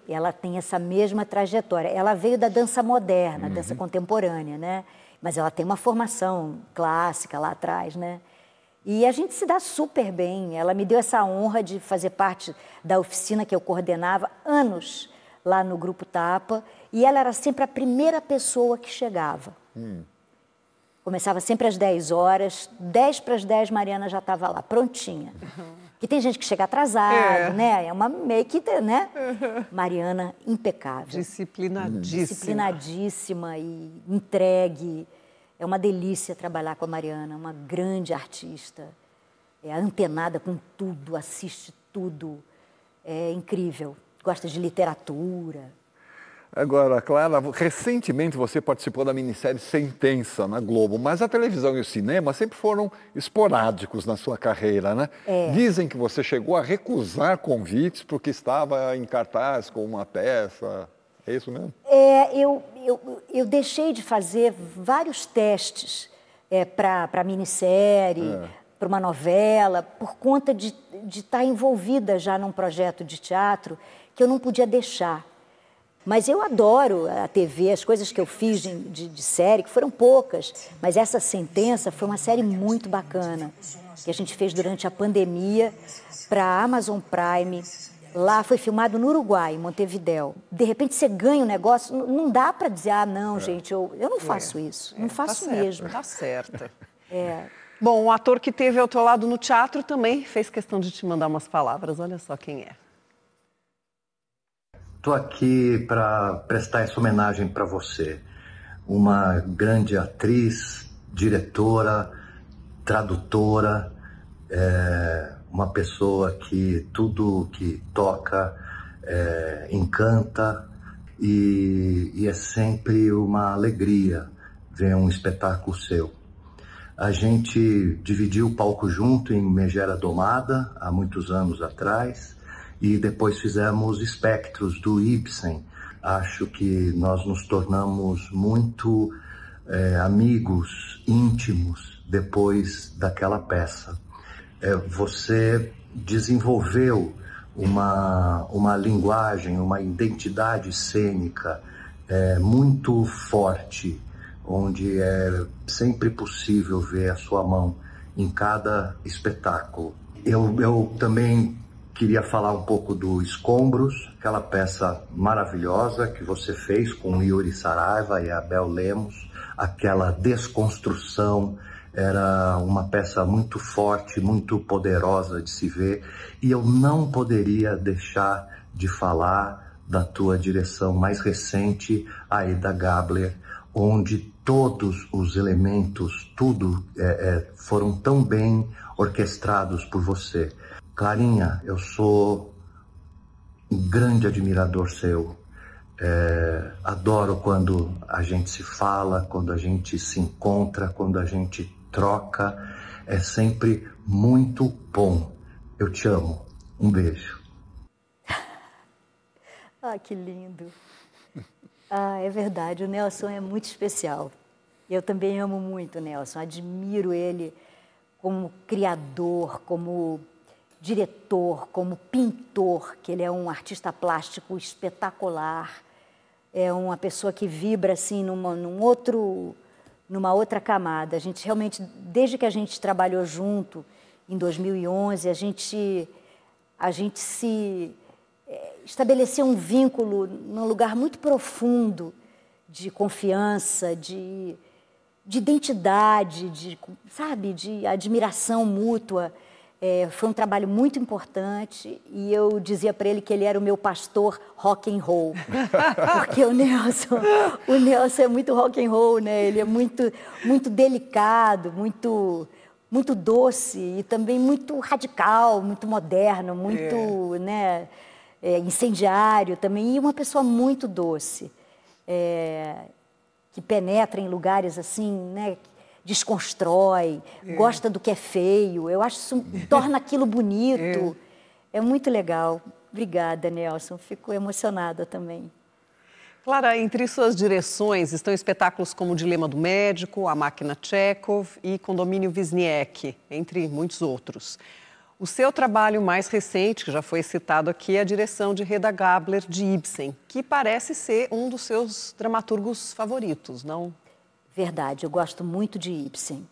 Ela tem essa mesma trajetória. Ela veio da dança moderna, dança contemporânea, né? Mas ela tem uma formação clássica lá atrás, né? E a gente se dá super bem. Ela me deu essa honra de fazer parte da oficina que eu coordenava anos lá no Grupo Tapa. E ela era sempre a primeira pessoa que chegava. Começava sempre às 10 horas, 10 para as 10, Mariana já estava lá, prontinha. E tem gente que chega atrasado, né? É uma meio que, né? Mariana, impecável. Disciplinadíssima e entregue. É uma delícia trabalhar com a Mariana, uma grande artista. É antenada com tudo, assiste tudo. É incrível. Gosta de literatura. Agora, Clara, recentemente você participou da minissérie Sentença na Globo, mas a televisão e o cinema sempre foram esporádicos na sua carreira, né? Dizem que você chegou a recusar convites porque estava em cartaz com uma peça. É isso mesmo? Eu deixei de fazer vários testes para minissérie, para uma novela, por conta de estar envolvida já num projeto de teatro que eu não podia deixar. Mas eu adoro a TV, as coisas que eu fiz de série, que foram poucas, mas essa Sentença foi uma série muito bacana, que a gente fez durante a pandemia para a Amazon Prime. Lá foi filmado no Uruguai, em Montevidéu. De repente você ganha um negócio, não dá para dizer, não, gente, eu não faço isso, não faço mesmo. Tá certo. Bom, o ator que teve ao teu lado no teatro também fez questão de te mandar umas palavras, olha só quem é. Estou aqui para prestar essa homenagem para você, uma grande atriz, diretora, tradutora, uma pessoa que tudo que toca encanta e é sempre uma alegria ver um espetáculo seu. A gente dividiu o palco junto em Megera Domada, há muitos anos atrás, e depois fizemos Espectros, do Ibsen. Acho que nós nos tornamos muito amigos, íntimos, depois daquela peça. Você desenvolveu uma linguagem, uma identidade cênica muito forte, onde é sempre possível ver a sua mão em cada espetáculo. Eu também queria falar um pouco do Escombros, aquela peça maravilhosa que você fez com o Yuri Saraiva e a Bel Lemos, aquela desconstrução. Era uma peça muito forte, muito poderosa de se ver, e eu não poderia deixar de falar da tua direção mais recente, Aida Gabler, onde todos os elementos, tudo foram tão bem orquestrados por você. Clarinha, eu sou um grande admirador seu. Adoro quando a gente se fala, quando a gente se encontra, quando a gente troca. É sempre muito bom. Eu te amo. Um beijo. Ah, que lindo. Ah, é verdade, o Nelson é muito especial. Eu também amo muito o Nelson, admiro ele como criador, como diretor, como pintor, que ele é um artista plástico espetacular, é uma pessoa que vibra assim numa outra camada. A gente realmente, desde que a gente trabalhou junto em 2011, a gente se estabeleceu um vínculo num lugar muito profundo de confiança, de identidade, de admiração mútua. Foi um trabalho muito importante e eu dizia para ele que ele era o meu pastor rock and roll, porque o Nelson é muito rock and roll, né? Ele é muito delicado, muito doce e também muito radical, muito moderno, muito incendiário também, e uma pessoa muito doce, que penetra em lugares assim, né? Desconstrói, gosta do que é feio. Eu acho isso torna aquilo bonito. É muito legal. Obrigada, Nelson. Fico emocionada também. Clara, entre suas direções estão espetáculos como O Dilema do Médico, A Máquina Chekhov e Condomínio Wisniewski, entre muitos outros. O seu trabalho mais recente, que já foi citado aqui, é a direção de Hedda Gabler, de Ibsen, que parece ser um dos seus dramaturgos favoritos, não? Verdade, eu gosto muito de Ibsen.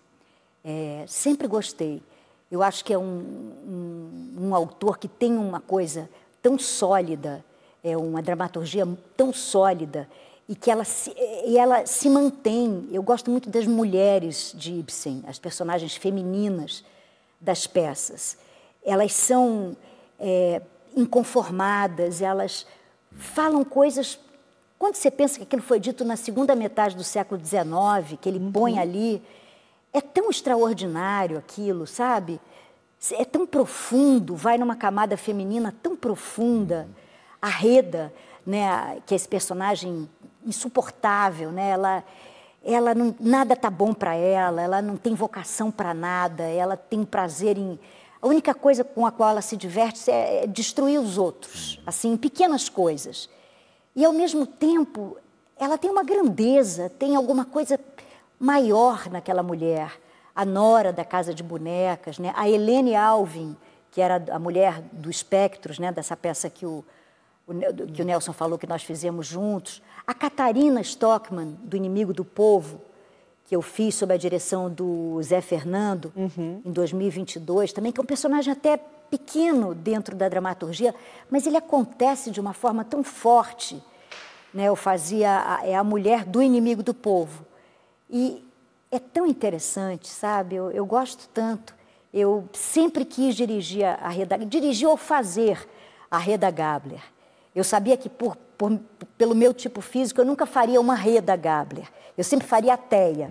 Sempre gostei. Eu acho que é um autor que tem uma coisa tão sólida, uma dramaturgia tão sólida, e que ela se mantém. Eu gosto muito das mulheres de Ibsen, as personagens femininas das peças. Elas são inconformadas, elas falam coisas... Quando você pensa que aquilo foi dito na segunda metade do século XIX, que ele põe ali, é tão extraordinário aquilo, sabe? É tão profundo, vai numa camada feminina tão profunda. A Hedda, né, que é esse personagem insuportável, né? Ela não, nada tá bom para ela não tem vocação para nada, ela tem prazer em... A única coisa com a qual ela se diverte é destruir os outros, assim, em pequenas coisas. E, ao mesmo tempo, ela tem uma grandeza, tem alguma coisa maior naquela mulher. A nora da Casa de Bonecas, né? A Helene Alvim, que era a mulher do Espectros, né? Dessa peça que o Nelson falou que nós fizemos juntos. A Catarina Stockman, do Inimigo do Povo, que eu fiz sob a direção do Zé Fernando, em 2022, também, que é um personagem até pequeno dentro da dramaturgia, mas ele acontece de uma forma tão forte, né? Eu fazia a mulher do Inimigo do Povo. E é tão interessante, sabe? Eu gosto tanto. Eu sempre quis dirigir ou fazer a Hedda Gabler. Eu sabia que, pelo meu tipo físico, eu nunca faria uma Hedda Gabler. Eu sempre faria a Teia,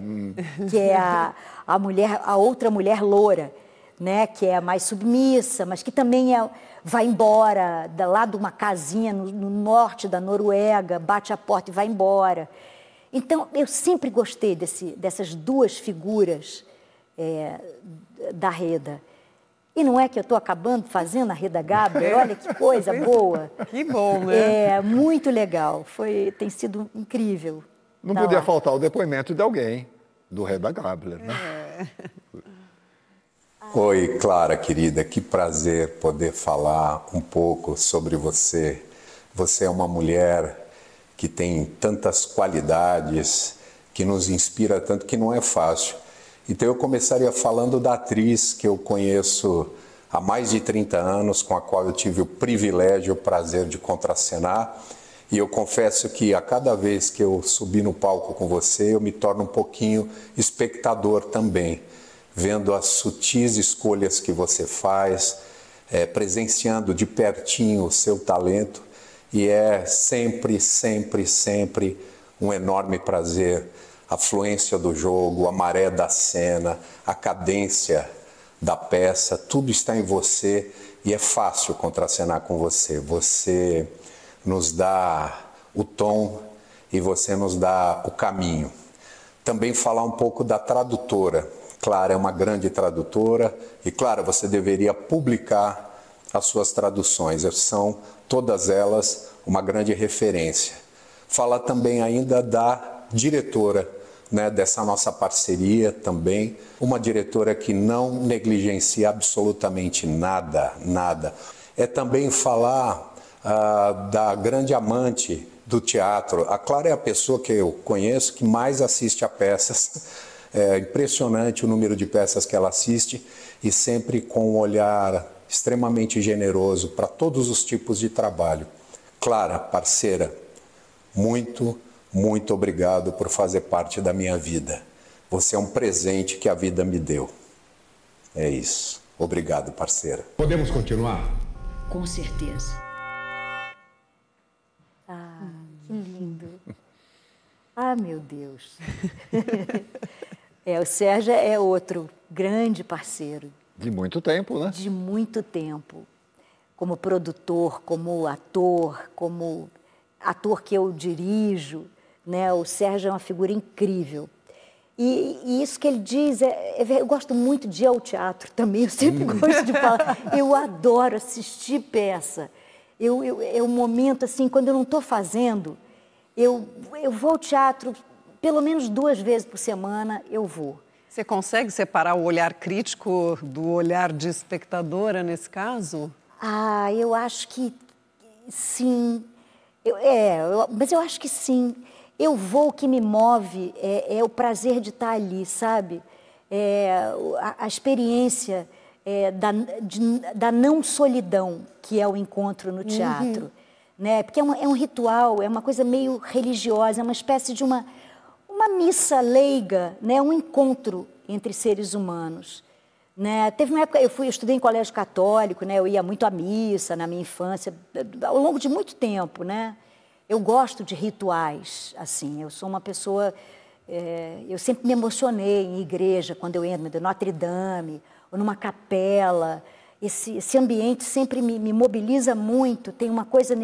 que é a outra mulher loura, né, que é a mais submissa, mas que também vai embora lá de uma casinha no norte da Noruega, bate a porta e vai embora. Então, eu sempre gostei dessas duas figuras da Hedda. E não é que eu estou acabando fazendo a Hedda Gabler? Olha que coisa boa. Que bom, né? Muito legal. Tem sido incrível. Não podia faltar o depoimento de alguém, do Hedda Gabler, né? Oi, Clara, querida, que prazer poder falar um pouco sobre você. Você é uma mulher que tem tantas qualidades, que nos inspira tanto, que não é fácil. Então eu começaria falando da atriz que eu conheço há mais de 30 anos, com a qual eu tive o privilégio, o prazer de contracenar. E eu confesso que a cada vez que eu subi no palco com você, eu me torno um pouquinho espectador também, vendo as sutis escolhas que você faz, presenciando de pertinho o seu talento. E é sempre, sempre, sempre um enorme prazer. A fluência do jogo, a maré da cena, a cadência da peça, tudo está em você e é fácil contracenar com você. Você nos dá o tom e você nos dá o caminho. Também falar um pouco da tradutora. Clara é uma grande tradutora e, Clara, você deveria publicar as suas traduções. São todas elas uma grande referência. Falar também ainda da diretora, né, dessa nossa parceria também, uma diretora que não negligencia absolutamente nada, nada. É também falar da grande amante do teatro. A Clara é a pessoa que eu conheço que mais assiste a peças. É impressionante o número de peças que ela assiste e sempre com um olhar extremamente generoso para todos os tipos de trabalho. Clara, parceira, muito obrigado por fazer parte da minha vida. Você é um presente que a vida me deu. É isso. Obrigado, parceira. Podemos continuar? Com certeza. Ah, que lindo. Ah, meu Deus. O Sérgio é outro grande parceiro. De muito tempo, né? De muito tempo. Como produtor, como ator que eu dirijo, né? O Sérgio é uma figura incrível. E isso que ele diz, eu gosto muito de ir ao teatro também, eu sempre gosto de falar. Eu adoro assistir peça. É um momento, assim, quando eu não estou fazendo, eu vou ao teatro pelo menos 2 vezes por semana, eu vou. Você consegue separar o olhar crítico do olhar de espectadora nesse caso? Ah, eu acho que sim. Mas eu acho que sim. Eu vou, o que me move é o prazer de estar ali, sabe? A experiência da não solidão, que é o encontro no teatro. Né? Porque é um ritual, é uma coisa meio religiosa, é uma espécie de uma missa leiga, né? Um encontro entre seres humanos. Né? Teve uma época, eu estudei em colégio católico, né? Eu ia muito à missa na minha infância, ao longo de muito tempo, né? Eu gosto de rituais, assim, eu sou uma pessoa, eu sempre me emocionei em igreja, quando eu entro em Notre Dame, ou numa capela, esse ambiente sempre me mobiliza muito, tem uma coisa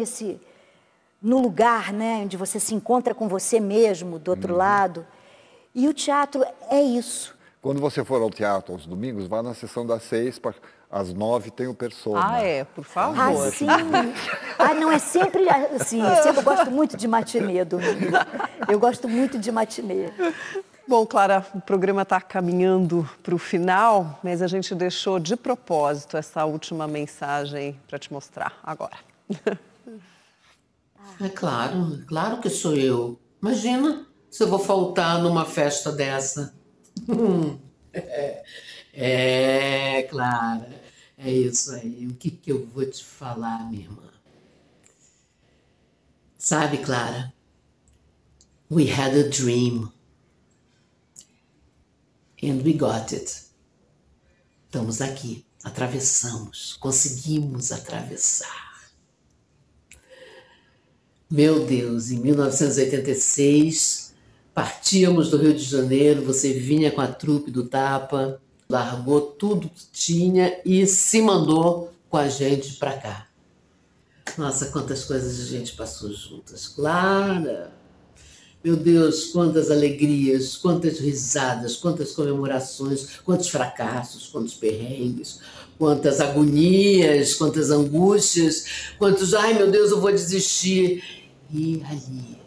no lugar, né, onde você se encontra com você mesmo, do outro lado, e o teatro é isso. Quando você for ao teatro aos domingos, vá na sessão das 6, às 9 tem o Persona. Por favor. Ah, sim. Não, é sempre assim, eu gosto muito de matinê domingo. Eu gosto muito de matinê. Bom, Clara, o programa está caminhando para o final, mas a gente deixou de propósito essa última mensagem para te mostrar agora. É claro que sou eu. Imagina se eu vou faltar numa festa dessa. Clara, é isso aí. O que eu vou te falar, minha irmã? Sabe, Clara, we had a dream and we got it. Estamos aqui, atravessamos, conseguimos atravessar. Meu Deus, em 1986, partíamos do Rio de Janeiro, você vinha com a trupe do Tapa, largou tudo que tinha e se mandou com a gente para cá. Nossa, quantas coisas a gente passou juntas. Clara, meu Deus, quantas alegrias, quantas risadas, quantas comemorações, quantos fracassos, quantos perrengues, quantas agonias, quantas angústias, quantos, ai meu Deus, eu vou desistir. E ali,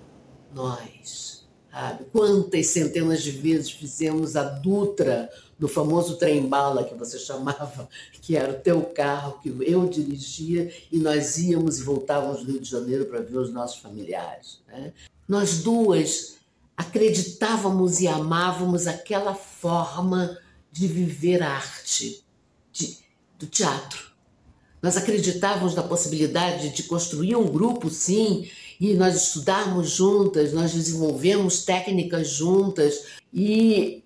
nós, sabe, quantas centenas de vezes fizemos a Dutra, no famoso trem-bala que você chamava, que era o teu carro, que eu dirigia, e nós íamos e voltávamos do Rio de Janeiro para ver os nossos familiares. Né? Nós duas, acreditávamos e amávamos aquela forma de viver a arte do teatro. Nós acreditávamos na possibilidade de construir um grupo, sim, e nós estudarmos juntas, nós desenvolvemos técnicas juntas. E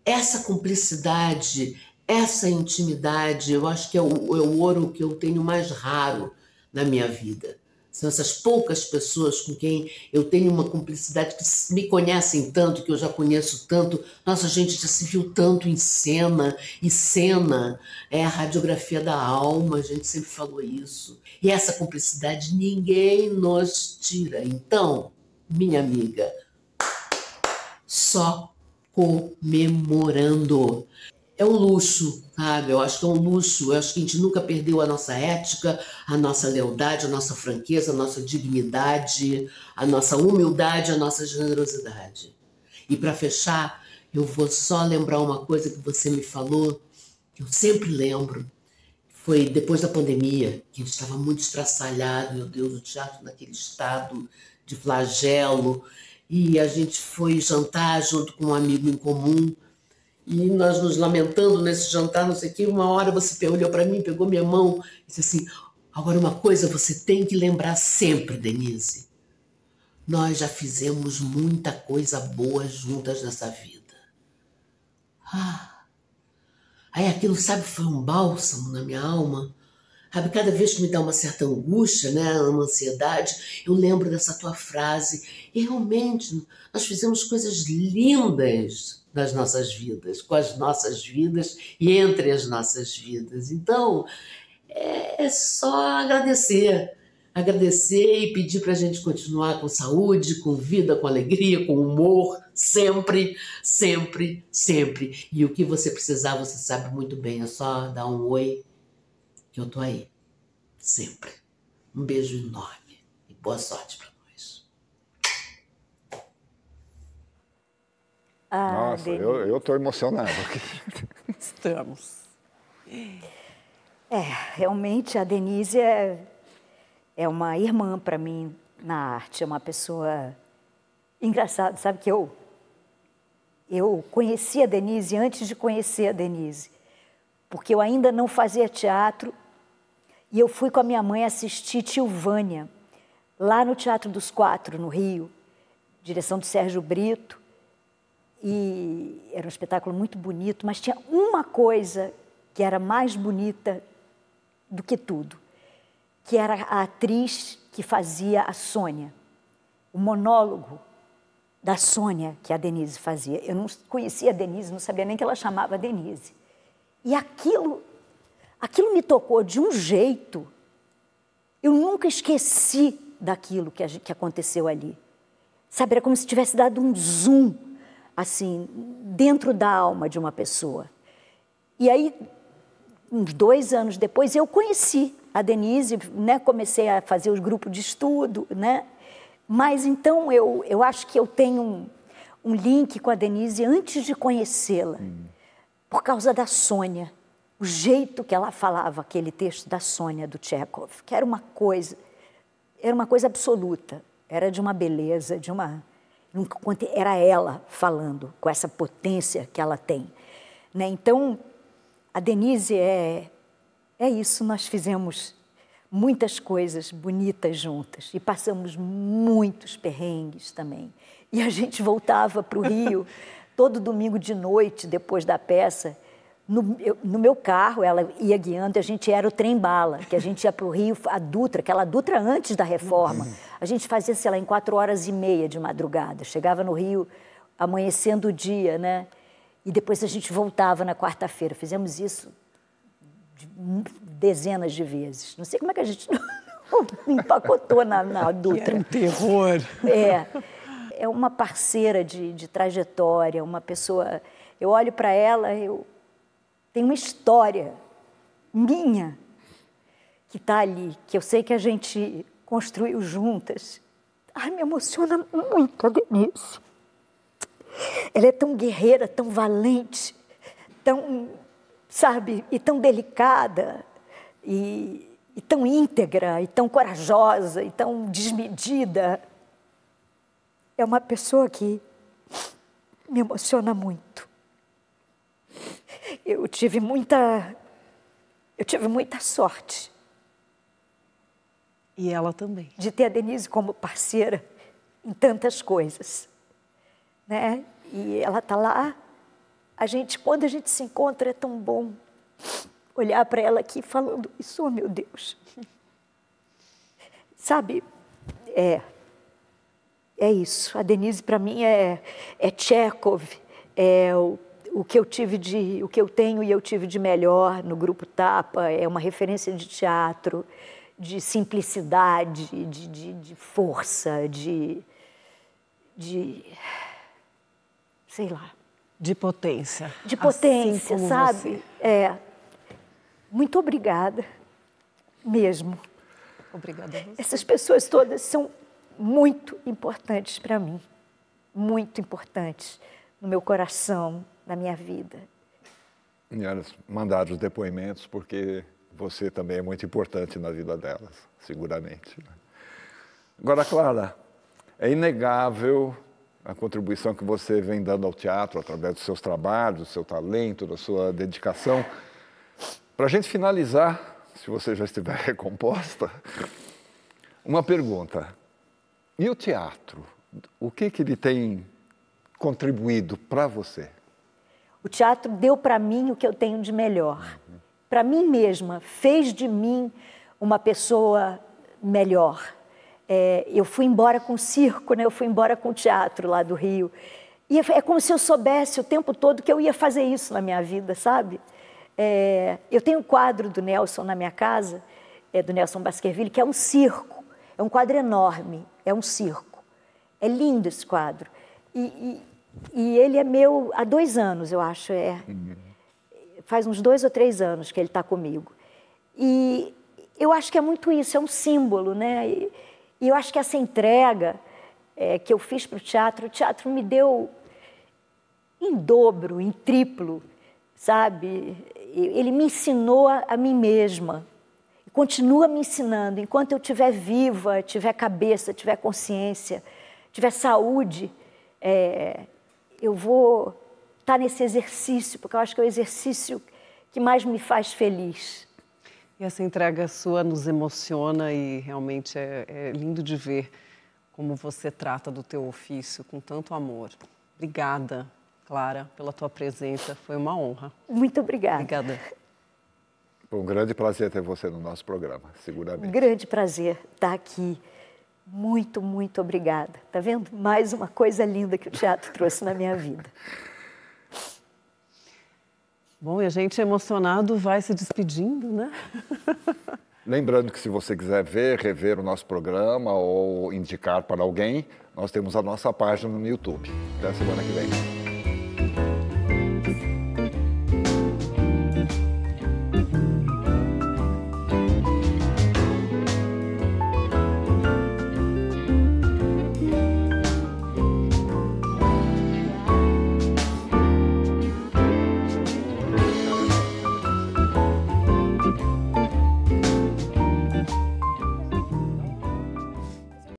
essa cumplicidade, essa intimidade, eu acho que é o ouro que eu tenho mais raro na minha vida. São essas poucas pessoas com quem eu tenho uma cumplicidade, que me conhecem tanto, que eu já conheço tanto. Nossa, a gente já se viu tanto em cena, e cena é a radiografia da alma, a gente sempre falou isso. E essa cumplicidade ninguém nos tira. Então, minha amiga, só comemorando. É um luxo, sabe? Eu acho que é um luxo. Eu acho que a gente nunca perdeu a nossa ética, a nossa lealdade, a nossa franqueza, a nossa dignidade, a nossa humildade, a nossa generosidade. E para fechar, eu vou só lembrar uma coisa que você me falou, que eu sempre lembro. Foi depois da pandemia, que a gente estava muito estraçalhado, meu Deus, o teatro naquele estado de flagelo. E a gente foi jantar junto com um amigo em comum. E nós nos lamentando nesse jantar, não sei o quê, uma hora você olhou para mim, pegou minha mão e disse assim: agora uma coisa você tem que lembrar sempre, Denise. Nós já fizemos muita coisa boa juntas nessa vida. Aí aquilo, sabe, foi um bálsamo na minha alma. Sabe, cada vez que me dá uma certa angústia, né, uma ansiedade, eu lembro dessa tua frase. E realmente, nós fizemos coisas lindas nas nossas vidas, com as nossas vidas e entre as nossas vidas. Então, é só agradecer. Agradecer e pedir para a gente continuar com saúde, com vida, com alegria, com humor, sempre, sempre, sempre. E o que você precisar, você sabe muito bem. É só dar um oi, que eu tô aí, sempre. Um beijo enorme e boa sorte para nós. Nossa, eu tô emocionado. Estamos. Realmente a Denise é uma irmã para mim na arte, é uma pessoa engraçada, sabe que eu conheci a Denise antes de conhecer a Denise, porque eu ainda não fazia teatro. E eu fui com a minha mãe assistir Tio Vânia, lá no Teatro dos Quatro, no Rio, direção do Sérgio Brito. E era um espetáculo muito bonito, mas tinha uma coisa que era mais bonita do que tudo, que era a atriz que fazia a Sônia, o monólogo da Sônia que a Denise fazia. Eu não conhecia a Denise, não sabia nem que ela chamava Denise. E aquilo me tocou de um jeito, eu nunca esqueci daquilo que aconteceu ali. Sabe, era como se tivesse dado um zoom, assim, dentro da alma de uma pessoa. E aí, uns 2 anos depois, eu conheci a Denise, né? Comecei a fazer os grupos de estudo, né? Mas então eu acho que eu tenho um link com a Denise antes de conhecê-la, por causa da Sônia. O jeito que ela falava aquele texto da Sônia, do Tchekhov, que era uma coisa absoluta, era de uma beleza, era ela falando com essa potência que ela tem, né? Então, a Denise é isso, nós fizemos muitas coisas bonitas juntas e passamos muitos perrengues também. E a gente voltava para o Rio todo domingo de noite, depois da peça. No meu carro, ela ia guiando, a gente era o trem-bala, que a gente ia para o Rio, a Dutra, aquela Dutra antes da reforma. A gente fazia, sei lá, em 4h30 de madrugada. Chegava no Rio, amanhecendo o dia, né? E depois a gente voltava na quarta-feira. Fizemos isso dezenas de vezes. Não sei como é que a gente não empacotou na Dutra. Era um terror. É uma parceira de trajetória, uma pessoa... Eu olho para ela, tem uma história minha que está ali, que eu sei que a gente construiu juntas. Ai, me emociona muito a Denise. Ela é tão guerreira, tão valente, tão, sabe, e tão delicada, e tão íntegra, e tão corajosa, e tão desmedida. É uma pessoa que me emociona muito. Eu tive muita sorte. E ela também. De ter a Denise como parceira em tantas coisas, né? E ela está lá. Quando a gente se encontra, é tão bom olhar para ela aqui falando isso, oh meu Deus. Sabe, é isso. A Denise, para mim, é Tchekhov, é o que eu tenho e eu tive de melhor no Grupo Tapa, é uma referência de teatro, de simplicidade, de força, de sei lá. De potência. De potência, assim sabe? Muito obrigada, mesmo. Obrigada a você. Essas pessoas todas são muito importantes para mim, muito importantes no meu coração, na minha vida. E elas mandaram os depoimentos porque você também é muito importante na vida delas, seguramente. Agora, Clara, é inegável a contribuição que você vem dando ao teatro através dos seus trabalhos, do seu talento, da sua dedicação. Para a gente finalizar, se você já estiver recomposta, uma pergunta. E o teatro? O que ele tem contribuído para você? O teatro deu para mim o que eu tenho de melhor. Para mim mesma, fez de mim uma pessoa melhor. Eu fui embora com o circo, né? Eu fui embora com o teatro lá do Rio. E é como se eu soubesse o tempo todo que eu ia fazer isso na minha vida, sabe? Eu tenho um quadro do Nelson na minha casa, do Nelson Baskerville, que é um circo. É um quadro enorme, é um circo. É lindo esse quadro. E ele é meu há 2 anos, eu acho. Faz uns 2 ou 3 anos que ele está comigo. E eu acho que é muito isso, é um símbolo, né? E eu acho que essa entrega que eu fiz para o teatro me deu em dobro, em triplo, sabe? Ele me ensinou a mim mesma. E continua me ensinando. Enquanto eu estiver viva, tiver cabeça, tiver consciência, tiver saúde, eu vou estar nesse exercício, porque eu acho que é o exercício que mais me faz feliz. E essa entrega sua nos emociona e realmente é lindo de ver como você trata do teu ofício com tanto amor. Obrigada, Clara, pela tua presença. Foi uma honra. Muito obrigada. Obrigada. Foi um grande prazer ter você no nosso programa, seguramente. Um grande prazer estar aqui. Muito, muito obrigada. Tá vendo? Mais uma coisa linda que o teatro trouxe na minha vida. Bom, e a gente emocionado vai se despedindo, né? Lembrando que se você quiser rever o nosso programa ou indicar para alguém, nós temos a nossa página no YouTube. Até a semana que vem.